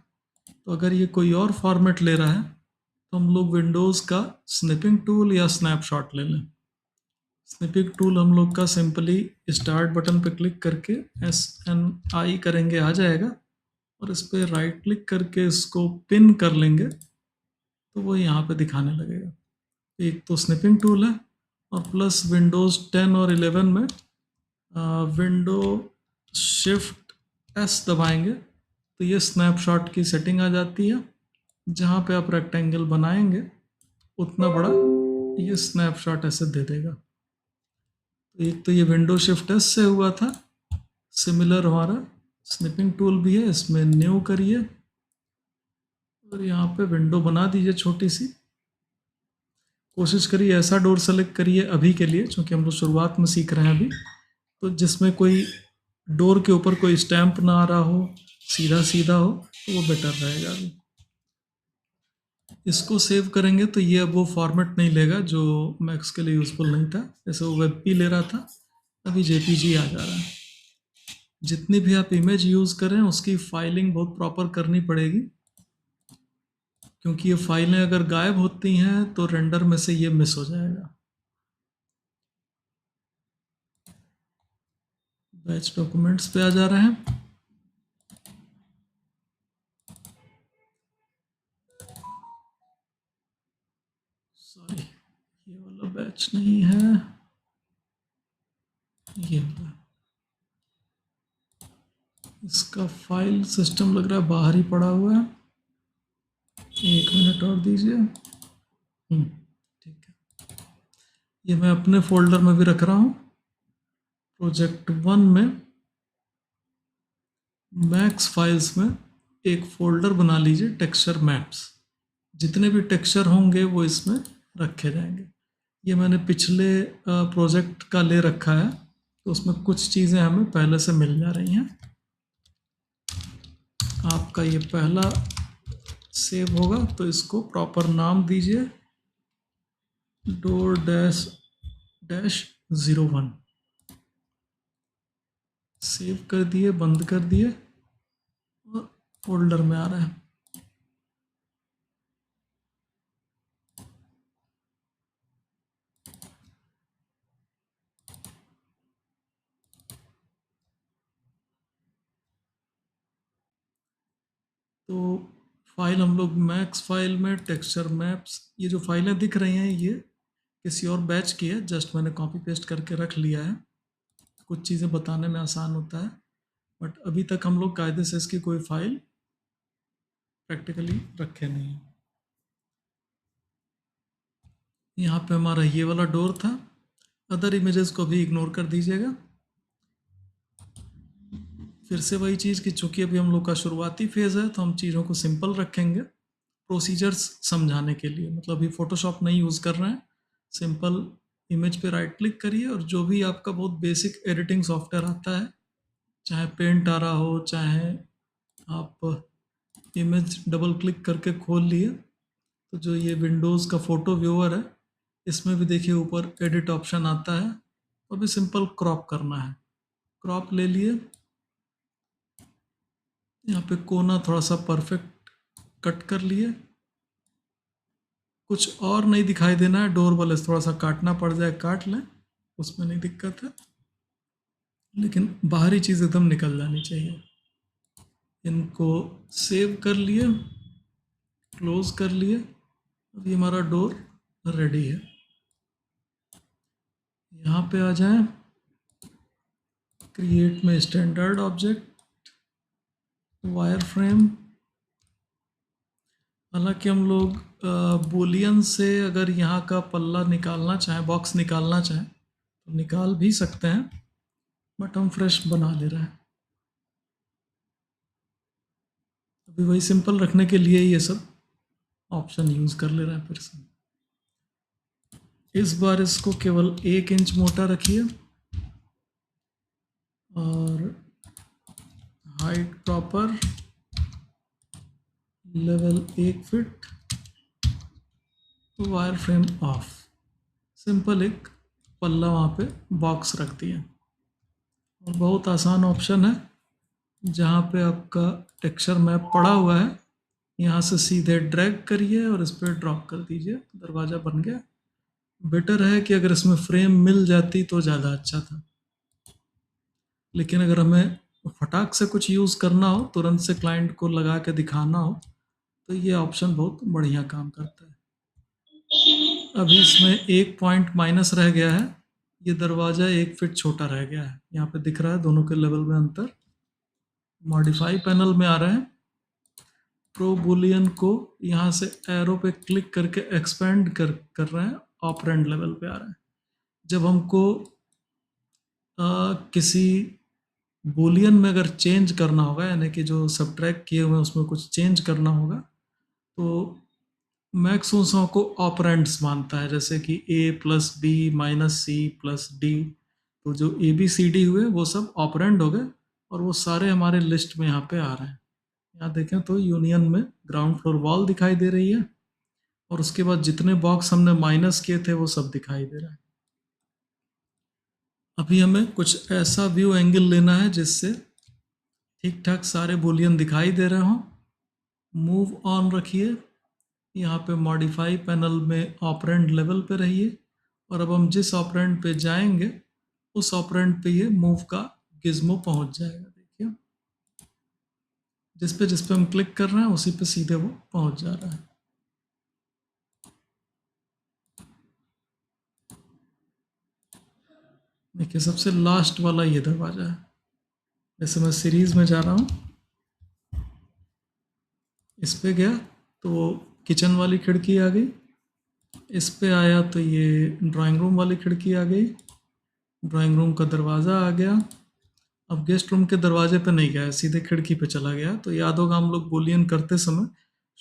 तो अगर ये कोई और फॉर्मेट ले रहा है, तो हम लोग विंडोज़ का स्निपिंग टूल या स्नैपशॉट ले लें। स्निपिंग टूल हम लोग का सिंपली स्टार्ट बटन पर क्लिक करके SNI करेंगे, आ जाएगा, और इस पर राइट क्लिक करके इसको पिन कर लेंगे, तो वो यहाँ पे दिखाने लगेगा। एक तो स्निपिंग टूल है, और प्लस विंडोज़ 10 और 11 में विंडो शिफ्ट S दबाएंगे तो ये स्नैपशॉट की सेटिंग आ जाती है। जहाँ पे आप रेक्टेंगल बनाएंगे उतना बड़ा ये स्नैपशॉट ऐसे दे देगा। तो एक तो ये विंडो शिफ्ट S से हुआ था। सिमिलर हमारा स्निपिंग टूल भी है, इसमें न्यू करिए और यहाँ पे विंडो बना दीजिए छोटी सी। कोशिश करिए ऐसा डोर सेलेक्ट करिए अभी के लिए, क्योंकि हम लोग शुरुआत में सीख रहे हैं अभी, तो जिसमें कोई डोर के ऊपर कोई स्टैंप ना आ रहा हो, सीधा सीधा हो, तो वो बेटर रहेगा अभी। इसको सेव करेंगे तो ये अब वो फॉर्मेट नहीं लेगा जो मैक्स के लिए यूज़फुल नहीं था। जैसे वो वेब पी ले रहा था, अभी JPG आ जा रहा है। जितनी भी आप इमेज यूज़ करें उसकी फाइलिंग बहुत प्रॉपर करनी पड़ेगी, क्योंकि ये फाइलें अगर गायब होती हैं तो रेंडर में से ये मिस हो जाएगा। बैच डॉक्यूमेंट्स पे आ जा रहे हैं। सॉरी, ये वाला बैच नहीं है, ये वाला। इसका फाइल सिस्टम लग रहा है बाहर ही पड़ा हुआ है। 1 मिनट और दीजिए। ठीक है, ये मैं अपने फोल्डर में भी रख रहा हूँ। प्रोजेक्ट 1 में मैक्स फाइल्स में एक फोल्डर बना लीजिए, टेक्सचर मैप्स। जितने भी टेक्सचर होंगे वो इसमें रखे जाएंगे। ये मैंने पिछले प्रोजेक्ट का ले रखा है, तो उसमें कुछ चीज़ें हमें पहले से मिल जा रही हैं। आपका ये पहला सेव होगा तो इसको प्रॉपर नाम दीजिए, डोर डैश डैश 01। सेव कर दिए, बंद कर दिए, और फोल्डर में आ रहा है। तो फाइल हम लोग मैक्स फाइल में टेक्सचर मैप्स, ये जो फाइलें दिख रही हैं ये किसी और बैच की है, जस्ट मैंने कॉपी पेस्ट करके रख लिया है, कुछ चीज़ें बताने में आसान होता है। बट अभी तक हम लोग कायदे से इसकी कोई फाइल प्रैक्टिकली रखे नहीं हैं। यहाँ पे हमारा ये वाला डोर था। अदर इमेजेस को भी इग्नोर कर दीजिएगा। फिर से वही चीज़ कि चूंकि अभी हम लोग का शुरुआती फेज़ है तो हम चीज़ों को सिंपल रखेंगे प्रोसीजर्स समझाने के लिए। मतलब अभी फ़ोटोशॉप नहीं यूज़ कर रहे हैं, सिंपल इमेज पे राइट क्लिक करिए और जो भी आपका बहुत बेसिक एडिटिंग सॉफ्टवेयर आता है, चाहे पेंट आ रहा हो, चाहे आप इमेज डबल क्लिक करके खोल लिए, तो जो ये विंडोज़ का फ़ोटो व्यूअर है इसमें भी देखिए ऊपर एडिट ऑप्शन आता है। अभी सिंपल क्रॉप करना है, क्रॉप ले लिए। यहाँ पे कोना थोड़ा सा परफेक्ट कट कर लिए। कुछ और नहीं दिखाई देना है, डोर वाले थोड़ा सा काटना पड़ जाए काट लें, उसमें नहीं दिक्कत है, लेकिन बाहरी चीज़ एकदम निकल जानी चाहिए। इनको सेव कर लिए, क्लोज कर लिए। अभी हमारा डोर रेडी है। यहाँ पे आ जाएं, क्रिएट में स्टैंडर्ड ऑब्जेक्ट वायर फ्रेम। हालांकि हम लोग बूलियन से अगर यहाँ का पल्ला निकालना चाहें, बॉक्स निकालना चाहें तो निकाल भी सकते हैं, बट हम फ्रेश बना ले रहे हैं। अभी वही सिंपल रखने के लिए ये सब ऑप्शन यूज़ कर ले रहे हैं। फिर से इस बार इसको केवल 1 इंच मोटा रखिए और height proper, level 1 feet, wire frame of. Simple एक पल्ला वहाँ पे बॉक्स रख दिया। और बहुत आसान ऑप्शन है, जहाँ पे आपका टेक्सचर मैप पड़ा हुआ है यहाँ से सीधे ड्रैग करिए और इस पर ड्रॉप कर दीजिए, दरवाज़ा बन गया। बेटर है कि अगर इसमें फ्रेम मिल जाती तो ज़्यादा अच्छा था, लेकिन अगर हमें फटाक से कुछ यूज़ करना हो, तुरंत से क्लाइंट को लगा के दिखाना हो, तो ये ऑप्शन बहुत बढ़िया काम करता है। अभी इसमें एक पॉइंट माइनस रह गया है, ये दरवाज़ा 1 फीट छोटा रह गया है। यहाँ पे दिख रहा है दोनों के लेवल में अंतर। मॉडिफाई पैनल में आ रहे हैं, प्रो बुलियन को यहाँ से एरो पे क्लिक करके एक्सपेंड कर रहे हैं, ऑपरेंड लेवल पे आ रहा है। जब हमको किसी बुलियन में अगर चेंज करना होगा, यानी कि जो सब्ट्रैक्ट किए हुए हैं उसमें कुछ चेंज करना होगा, तो मैक्स उन को ऑपरेंड्स मानता है, जैसे कि a plus B minus C plus D. तो जो ए बी सी डी हुए वो सब ऑपरेंड हो गए और वो सारे हमारे लिस्ट में यहाँ पे आ रहे हैं। यहाँ देखें तो यूनियन में ग्राउंड फ्लोर वॉल दिखाई दे रही है और उसके बाद जितने बॉक्स हमने माइनस किए थे वो सब दिखाई दे रहा है। अभी हमें कुछ ऐसा व्यू एंगल लेना है जिससे ठीक ठाक सारे बुलियन दिखाई दे रहे हों। मूव ऑन रखिए, यहाँ पे मॉडिफाई पैनल में ऑपरेंड लेवल पे रहिए और अब हम जिस ऑपरेंड पे जाएंगे उस ऑपरेंड पे ये मूव का गिज्मो पहुंच जाएगा। देखिए जिस पे हम क्लिक कर रहे हैं उसी पे सीधे वो पहुंच जा रहा है। देखिए सबसे लास्ट वाला ये दरवाजा है। जैसे मैं सीरीज में जा रहा हूँ, इस पे गया तो किचन वाली खिड़की आ गई, इस पे आया तो ये ड्राइंग रूम वाली खिड़की आ गई, ड्राइंग रूम का दरवाज़ा आ गया। अब गेस्ट रूम के दरवाजे पे नहीं गया, सीधे खिड़की पे चला गया। तो याद होगा हम लोग बुलियन करते समय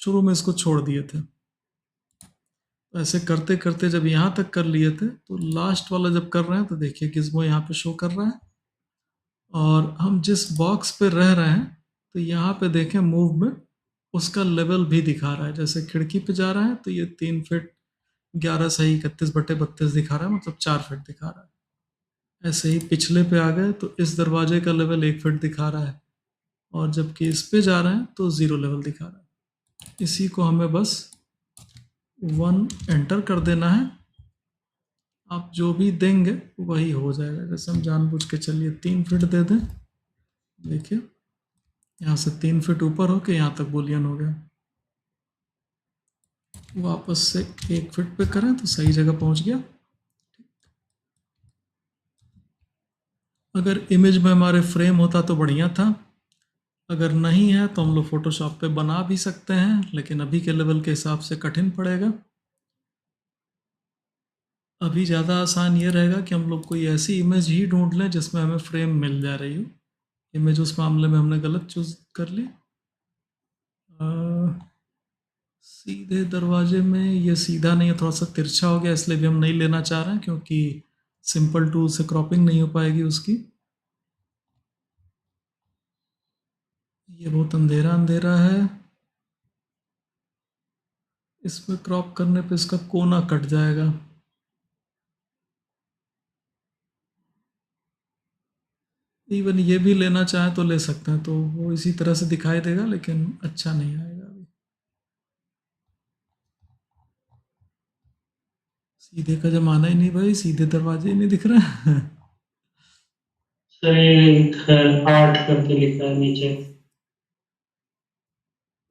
शुरू में इसको छोड़ दिए थे। तो ऐसे करते करते जब यहाँ तक कर लिए थे तो लास्ट वाला जब कर रहे हैं तो देखिए गिज्मो यहाँ पे शो कर रहा है और हम जिस बॉक्स पे रह रहे हैं तो यहाँ पे देखें मूव में उसका लेवल भी दिखा रहा है। जैसे खिड़की पे जा रहा है तो ये 3 फीट 11 सही 31/32 दिखा रहा है, मतलब 4 फीट दिखा रहा है। ऐसे ही पिछले पे आ गए तो इस दरवाजे का लेवल 1 फीट दिखा रहा है और जबकि इस पे जा रहे हैं तो 0 लेवल दिखा रहा है। इसी को हमें बस 1 एंटर कर देना है। आप जो भी देंगे वही हो जाएगा। जैसे हम जानबूझ के चलिए 3 फीट दे दें, देखिए यहाँ से 3 फीट ऊपर होके यहाँ तक बुलियन हो गया। वापस से 1 फीट पे करें तो सही जगह पहुंच गया। अगर इमेज में हमारे फ्रेम होता तो बढ़िया था, अगर नहीं है तो हम लोग फोटोशॉप पे बना भी सकते हैं, लेकिन अभी के लेवल के हिसाब से कठिन पड़ेगा। अभी ज़्यादा आसान ये रहेगा कि हम लोग कोई ऐसी इमेज ही ढूंढ लें जिसमें हमें फ्रेम मिल जा रही हो। इमेज उस मामले में हमने गलत चूज कर ली। सीधे दरवाजे में ये सीधा नहीं है, थोड़ा सा तिरछा हो गया, इसलिए भी हम नहीं लेना चाह रहे हैं, क्योंकि सिंपल टूल से क्रॉपिंग नहीं हो पाएगी उसकी। ये बहुत अंधेरा अंधेरा है, इसमें क्रॉप करने पे इसका कोना कट जाएगा। इवन ये भी लेना चाहें तो ले सकते हैं, तो वो इसी तरह से दिखाई देगा, लेकिन अच्छा नहीं आएगा अभी। सीधे का जमाना ही नहीं भाई, सीधे दरवाजे ही नहीं दिख रहे। सर ये घर आर्ट करके लिखा है नीचे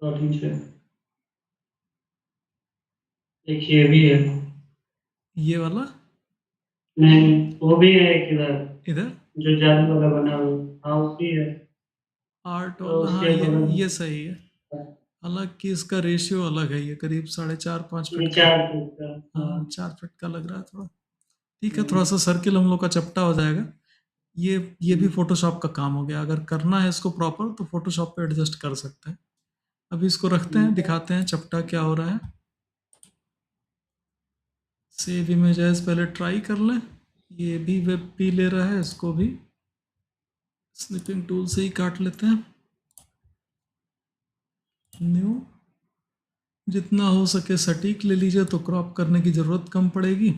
प्लॉटिंग से। एक ये भी है। ये वाला नहीं, वो भी है एक इधर इधर जो जाली वाला बना हुआ, हाँ उसकी है। आर्ट तो वाला, हाँ उसके ये बगल सही है। हालांकि इसका रेशियो अलग है, ये करीब 4.5-5 फीट ये का। 4 फुट का। हाँ, हाँ। 4 फीट का लग रहा है थोड़ा। ठीक है, थोड़ा सा सर्किल हम लोग का चपटा हो जाएगा। ये भी फोटोशॉप का काम हो गया, अगर करना है इसको प्रॉपर तो फोटोशॉप पे एडजस्ट कर सकते हैं। अभी इसको रखते हैं, दिखाते हैं चपटा क्या हो रहा है। सेव इमेज एज पहले ट्राई कर लें। ये भी वेब पी ले रहा है, इसको भी स्निपिंग टूल से ही काट लेते हैं। न्यू, जितना हो सके सटीक ले लीजिए तो क्रॉप करने की ज़रूरत कम पड़ेगी।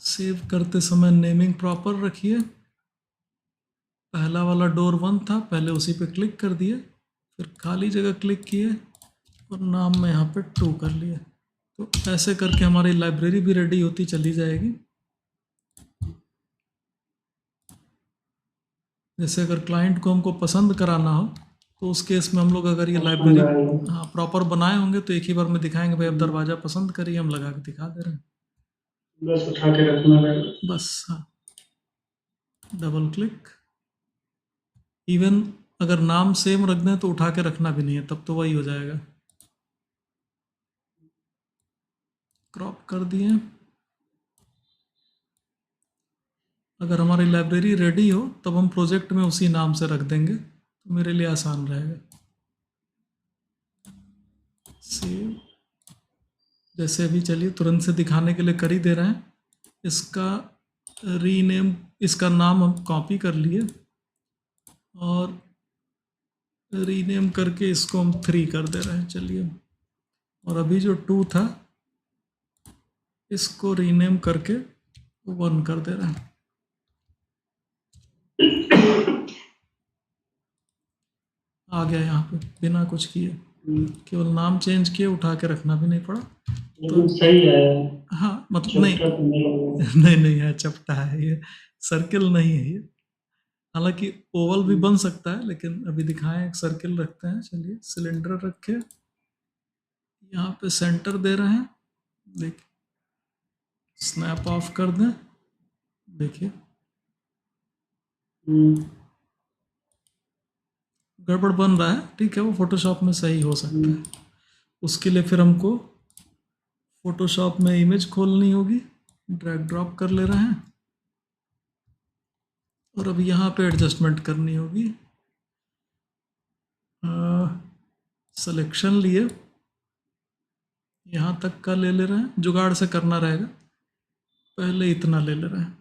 सेव करते समय नेमिंग प्रॉपर रखिए। पहला वाला डोर 1 था, पहले उसी पे क्लिक कर दिए, फिर खाली जगह क्लिक किए और नाम में यहाँ पे 2 कर लिए। तो ऐसे करके हमारी लाइब्रेरी भी रेडी होती चली जाएगी। जैसे अगर क्लाइंट को हमको पसंद कराना हो, तो उस केस में हम लोग अगर ये पसंद लाइब्रेरी आएगा। हाँ प्रॉपर बनाए होंगे तो एक ही बार में दिखाएंगे, भाई अब दरवाज़ा पसंद करिए, हम लगा के दिखा दे रहे हैं। बस उठा के रखना रहेगा। बस हाँ, डबल क्लिक। इवन अगर नाम सेम रख दें तो उठा के रखना भी नहीं है, तब तो वही हो जाएगा। क्रॉप कर दिए। अगर हमारी लाइब्रेरी रेडी हो तब हम प्रोजेक्ट में उसी नाम से रख देंगे, तो मेरे लिए आसान रहेगा। सेव, जैसे अभी चलिए तुरंत से दिखाने के लिए कर ही दे रहे हैं। इसका रीनेम, इसका नाम हम कॉपी कर लिए और रीनेम करके इसको हम 3 कर दे रहे हैं, चलिए। और अभी जो 2 था इसको रीनेम करके 1 कर दे रहे हैं। आ गया यहाँ पे बिना कुछ किए, केवल नाम चेंज किए, उठा के रखना भी नहीं पड़ा। तो लेकिन सही है। हाँ मतलब नहीं, चपटा तो नहीं लगा। नहीं नहीं है, चपटा है ये, सर्किल नहीं है ये। हालांकि ओवल भी बन सकता है, लेकिन अभी दिखाएं एक सर्किल रखते हैं, चलिए। सिलेंडर रखे, यहाँ पे सेंटर दे रहे हैं, देखिए। स्नैप ऑफ कर दें, देखिए हम्म, गड़बड़ बन रहा है, ठीक है, वो फोटोशॉप में सही हो सकता हम्म, है। उसके लिए फिर हमको फोटोशॉप में इमेज खोलनी होगी, ड्रैग ड्रॉप कर ले रहे हैं और अब यहाँ पे एडजस्टमेंट करनी होगी। सिलेक्शन लिए, यहाँ तक का ले ले रहे हैं, जुगाड़ से करना रहेगा, पहले इतना ले ले रहे हैं।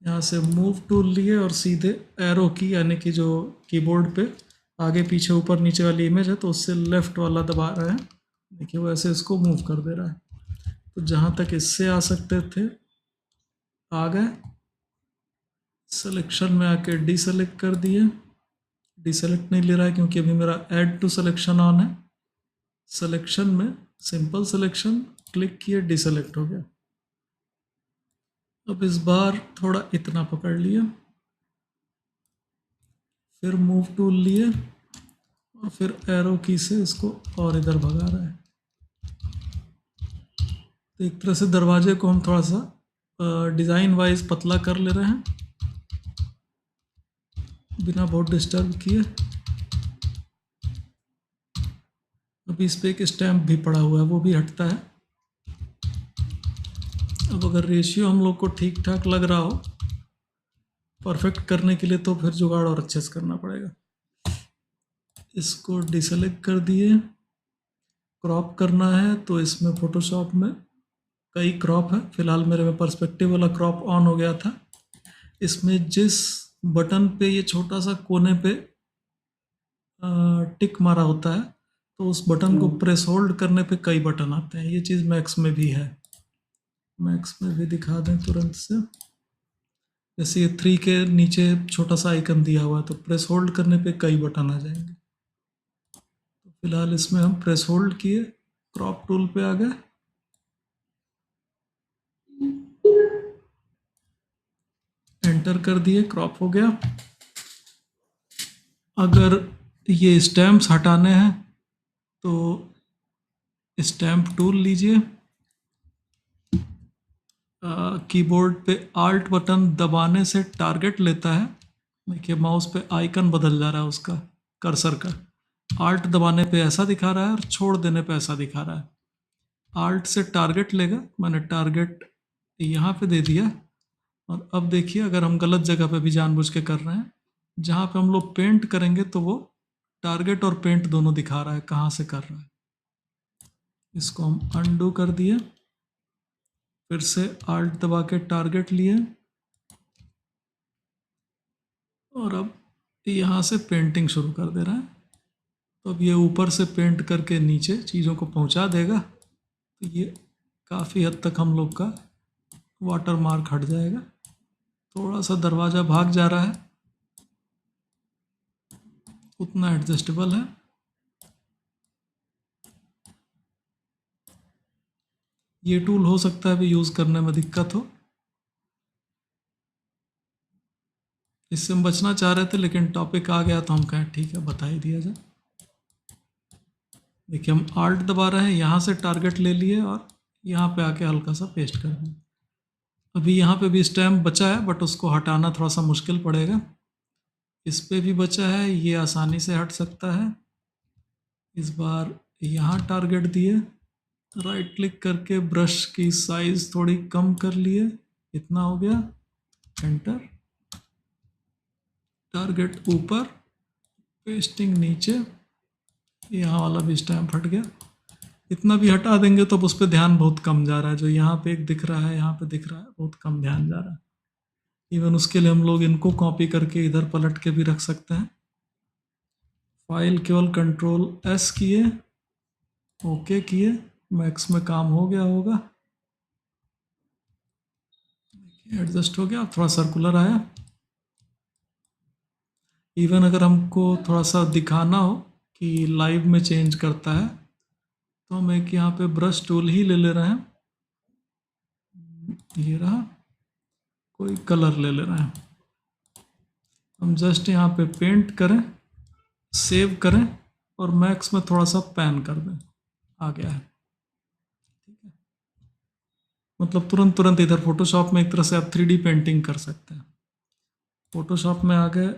यहाँ से मूव टूल लिए और सीधे एरो की, यानी कि जो कीबोर्ड पे आगे पीछे ऊपर नीचे वाली इमेज है तो उससे लेफ्ट वाला दबा रहे हैं, देखिए वो ऐसे इसको मूव कर दे रहा है। तो जहाँ तक इससे आ सकते थे आ गए। सिलेक्शन में आके डीसेलेक्ट कर दिए, डीसेलेक्ट नहीं ले रहा है क्योंकि अभी मेरा ऐड टू सिलेक्शन ऑन है। सिलेक्शन में सिंपल सिलेक्शन क्लिक किए, डीसेलेक्ट हो गया। अब इस बार थोड़ा इतना पकड़ लिया, फिर मूव टूल लिए, और फिर एरो की से इसको और इधर भगा रहा है। तो एक तरह से दरवाजे को हम थोड़ा सा डिज़ाइन वाइज पतला कर ले रहे हैं बिना बहुत डिस्टर्ब किए। अभी इस पर एक स्टैम्प भी पड़ा हुआ है, वो भी हटता है। अब अगर रेशियो हम लोग को ठीक ठाक लग रहा हो परफेक्ट करने के लिए, तो फिर जुगाड़ और अच्छे से करना पड़ेगा। इसको डिसेलेक्ट कर दिए। क्रॉप करना है तो इसमें फोटोशॉप में कई क्रॉप है। फिलहाल मेरे में पर्सपेक्टिव वाला क्रॉप ऑन हो गया था। इसमें जिस बटन पे ये छोटा सा कोने पे टिक मारा होता है, तो उस बटन को प्रेस होल्ड करने पे कई बटन आते हैं। ये चीज़ मैक्स में भी है। मैक्स में भी दिखा दें तुरंत से। जैसे ये 3 के नीचे छोटा सा आइकन दिया हुआ है, तो प्रेस होल्ड करने पे कई बटन आ जाएंगे। तो फिलहाल इसमें हम प्रेस होल्ड किए, क्रॉप टूल पे आ गए, एंटर कर दिए, क्रॉप हो गया। अगर ये स्टैम्प्स हटाने हैं तो स्टैम्प टूल लीजिए। कीबोर्ड पे आल्ट बटन दबाने से टारगेट लेता है। देखिए माउस पे आइकन बदल जा रहा है उसका, कर्सर का। आल्ट दबाने पे ऐसा दिखा रहा है और छोड़ देने पे ऐसा दिखा रहा है। आल्ट से टारगेट लेगा, मैंने टारगेट यहाँ पे दे दिया। और अब देखिए अगर हम गलत जगह पे भी जानबूझ के कर रहे हैं, जहाँ पे हम लोग पेंट करेंगे तो वो टारगेट और पेंट दोनों दिखा रहा है कहाँ से कर रहा है। इसको हम अनडू कर दिए, फिर से आल्ट दबा के टारगेट लिए और अब यहाँ से पेंटिंग शुरू कर दे रहा है। तो अब ये ऊपर से पेंट करके नीचे चीज़ों को पहुँचा देगा। तो ये काफ़ी हद तक हम लोग का वाटर मार्क हट जाएगा। थोड़ा सा दरवाज़ा भाग जा रहा है, उतना एडजस्टेबल है। ये टूल हो सकता है भी यूज़ करने में दिक्कत हो, इससे हम बचना चाह रहे थे, लेकिन टॉपिक आ गया तो हम कहें ठीक है बता ही दिया जाए। देखिए हम आल्ट दबा रहे हैं, यहाँ से टारगेट ले लिए और यहाँ पे आके हल्का सा पेस्ट कर दिया। अभी यहाँ पे भी स्टैम्प बचा है, बट उसको हटाना थोड़ा सा मुश्किल पड़ेगा। इस पे भी बचा है, ये आसानी से हट सकता है। इस बार यहाँ टारगेट दिए, राइट क्लिक करके ब्रश की साइज थोड़ी कम कर लिए, इतना हो गया, एंटर। टारगेट ऊपर, पेस्टिंग नीचे, यहाँ वाला भी स्टैम्प हट गया। इतना भी हटा देंगे तो अब उस पर ध्यान बहुत कम जा रहा है। जो यहाँ पे एक दिख रहा है, यहाँ पे दिख रहा है, बहुत कम ध्यान जा रहा है। इवन उसके लिए हम लोग इनको कॉपी करके इधर पलट के भी रख सकते हैं। फाइल केवल कंट्रोल एस किए, ओके किए, मैक्स में काम हो गया होगा। एडजस्ट हो गया, थोड़ा सर्कुलर आया। इवन अगर हमको थोड़ा सा दिखाना हो कि लाइव में चेंज करता है, तो हम एक यहाँ पे ब्रश टूल ही ले रहे हैं। ये रहा, कोई कलर ले रहे हैं। हम जस्ट यहाँ पे पेंट करें, सेव करें और मैक्स में थोड़ा सा पैन कर दें, आ गया है। ठीक है, मतलब तुरंत तुरंत इधर फोटोशॉप में एक तरह से आप 3D पेंटिंग कर सकते हैं। फोटोशॉप में आ गए,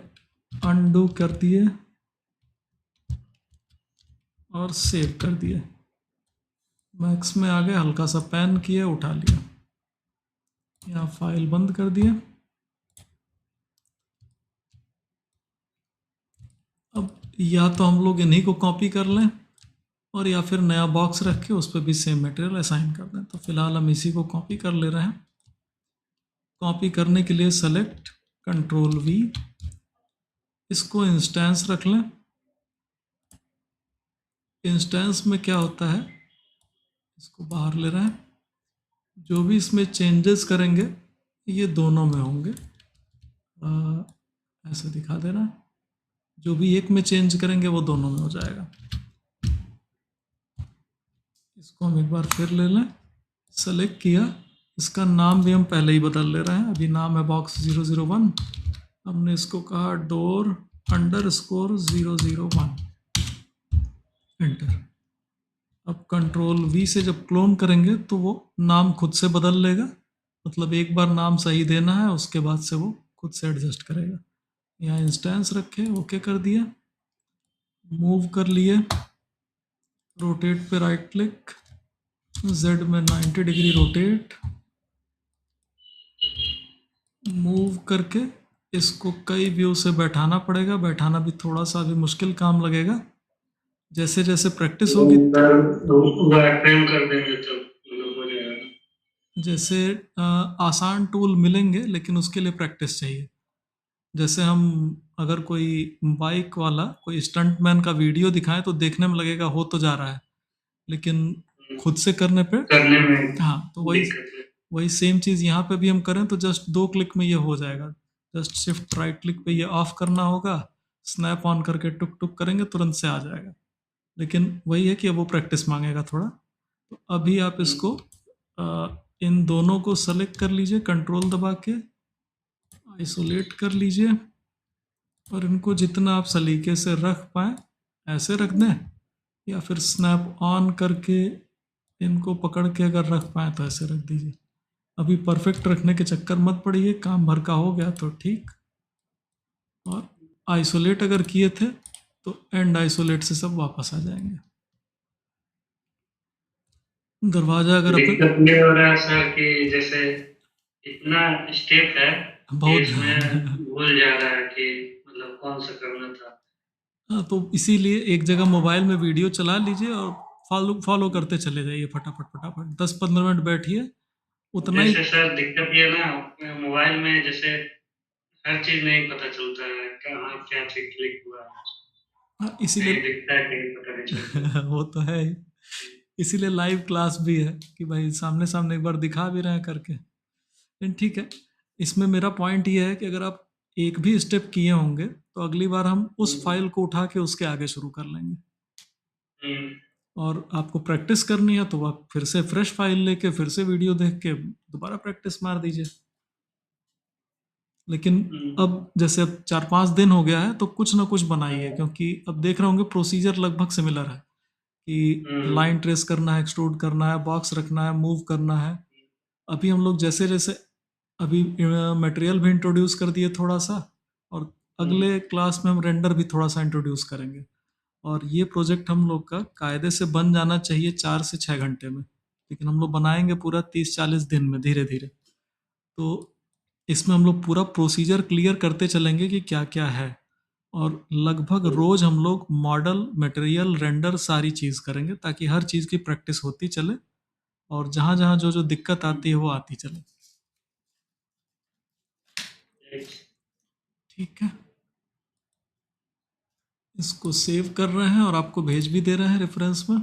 अनडू कर दिए और सेव कर दिए। मैक्स में आ गए, हल्का सा पैन किए, उठा लिया, यहाँ फाइल बंद कर दिए। अब या तो हम लोग इन्हीं को कॉपी कर लें और या फिर नया बॉक्स रख के उस पर भी सेम मटेरियल असाइन कर दें। तो फिलहाल हम इसी को कॉपी कर ले रहे हैं। कॉपी करने के लिए सेलेक्ट, कंट्रोल वी, इसको इंस्टेंस रख लें। इंस्टेंस में क्या होता है, इसको बाहर ले रहे हैं। जो भी इसमें चेंजेस करेंगे ये दोनों में होंगे, ऐसे दिखा दे रहा है। जो भी एक में चेंज करेंगे वो दोनों में हो जाएगा। इसको हम एक बार फिर ले लें, सेलेक्ट किया, इसका नाम भी हम पहले ही बदल ले रहे हैं। अभी नाम है बॉक्स 001, हमने इसको कहा डोर अंडरस्कोर 001। एंटर। अब कंट्रोल वी से जब क्लोन करेंगे तो वो नाम खुद से बदल लेगा, मतलब एक बार नाम सही देना है, उसके बाद से वो खुद से एडजस्ट करेगा। यहाँ इंस्टेंस रखे, ओके कर दिया, मूव कर लिए, रोटेट पे राइट क्लिक, जेड में 90 डिग्री रोटेट, मूव करके इसको कई व्यू से बैठाना पड़ेगा। बैठाना भी थोड़ा सा अभी मुश्किल काम लगेगा, जैसे जैसे प्रैक्टिस होगी सर वायर फ्रेम कर देंगे तो मतलब हो जाएगा। जैसे आसान टूल मिलेंगे, लेकिन उसके लिए प्रैक्टिस चाहिए। जैसे हम अगर कोई बाइक वाला कोई स्टंटमैन का वीडियो दिखाएं तो देखने में लगेगा हो तो जा रहा है, लेकिन खुद से करने पे करने में हाँ, तो वही दिक्कत है। वही सेम चीज़ यहाँ पे भी हम करें तो जस्ट 2 क्लिक में ये हो जाएगा। जस्ट शिफ्ट राइट क्लिक पे ये ऑफ करना होगा, स्नैप ऑन करके टुक टुक करेंगे तुरंत से आ जाएगा। लेकिन वही है कि अब वो प्रैक्टिस मांगेगा थोड़ा। तो अभी आप इसको इन दोनों को सेलेक्ट कर लीजिए, कंट्रोल दबा के आइसोलेट कर लीजिए, और इनको जितना आप सलीके से रख पाए ऐसे रख दें, या फिर स्नैप ऑन करके इनको पकड़ के अगर रख पाए तो ऐसे रख दीजिए। अभी परफेक्ट रखने के चक्कर मत पड़िए, काम भर का हो गया तो ठीक। और आइसोलेट अगर किए थे तो एंड आइसोलेट से सब वापस आ जाएंगे। दरवाजा अगर अपन दिक्कत ये हो रहा है सर कि जैसे इतना स्टेप है कि बहुत इसमें भूल जा रहा है कि मतलब कौन सा करना था। हाँ, तो इसीलिए एक जगह मोबाइल में वीडियो चला लीजिए और फॉलो फॉलो करते चले जाइए, फटाफट फटाफट 10-15 मिनट बैठिए, उतना ही। जैसे सर दिक्कत ये ना, मोबाइल में जैसे हर चीज नहीं पता चलता है, कहाँ क्या चीज क्लिक हुआ है, हाँ, कहीं इसीलिए दिखता है कहीं पता नहीं चलता। वो तो है ही, इसीलिए लाइव क्लास भी है कि भाई सामने सामने एक बार दिखा भी रहे हैं करके। लेकिन ठीक है, इसमें मेरा पॉइंट ये है कि अगर आप एक भी स्टेप किए होंगे तो अगली बार हम उस हम्म, फाइल को उठा के उसके आगे शुरू कर लेंगे। हम्म, और आपको प्रैक्टिस करनी है तो आप फिर से फ्रेश फाइल लेके फिर से वीडियो देख के दोबारा प्रैक्टिस मार दीजिए। लेकिन हम्म, अब जैसे अब 4-5 दिन हो गया है तो कुछ ना कुछ बनाइए, क्योंकि अब देख रहे होंगे प्रोसीजर लगभग सिमिलर है कि हम्म, लाइन ट्रेस करना है, एक्सट्रूड करना है, बॉक्स रखना है, मूव करना है। अभी हम लोग जैसे जैसे अभी मटेरियल भी इंट्रोड्यूस कर दिए थोड़ा सा, और हम्म, अगले क्लास में हम रेंडर भी थोड़ा सा इंट्रोड्यूस करेंगे। और ये प्रोजेक्ट हम लोग का कायदे से बन जाना चाहिए 4 से 6 घंटे में, लेकिन हम लोग बनाएंगे पूरा 30-40 दिन में धीरे धीरे। तो इसमें हम लोग पूरा प्रोसीजर क्लियर करते चलेंगे कि क्या क्या है, और लगभग रोज हम लोग मॉडल, मटेरियल, रेंडर सारी चीज़ करेंगे ताकि हर चीज़ की प्रैक्टिस होती चले, और जहाँ जहाँ जो जो दिक्कत आती है वो आती चले। ठीक, ठीक है, इसको सेव कर रहे हैं और आपको भेज भी दे रहे हैं रेफरेंस में।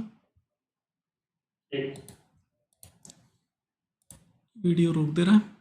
ठीक। वीडियो रोक दे रहे हैं।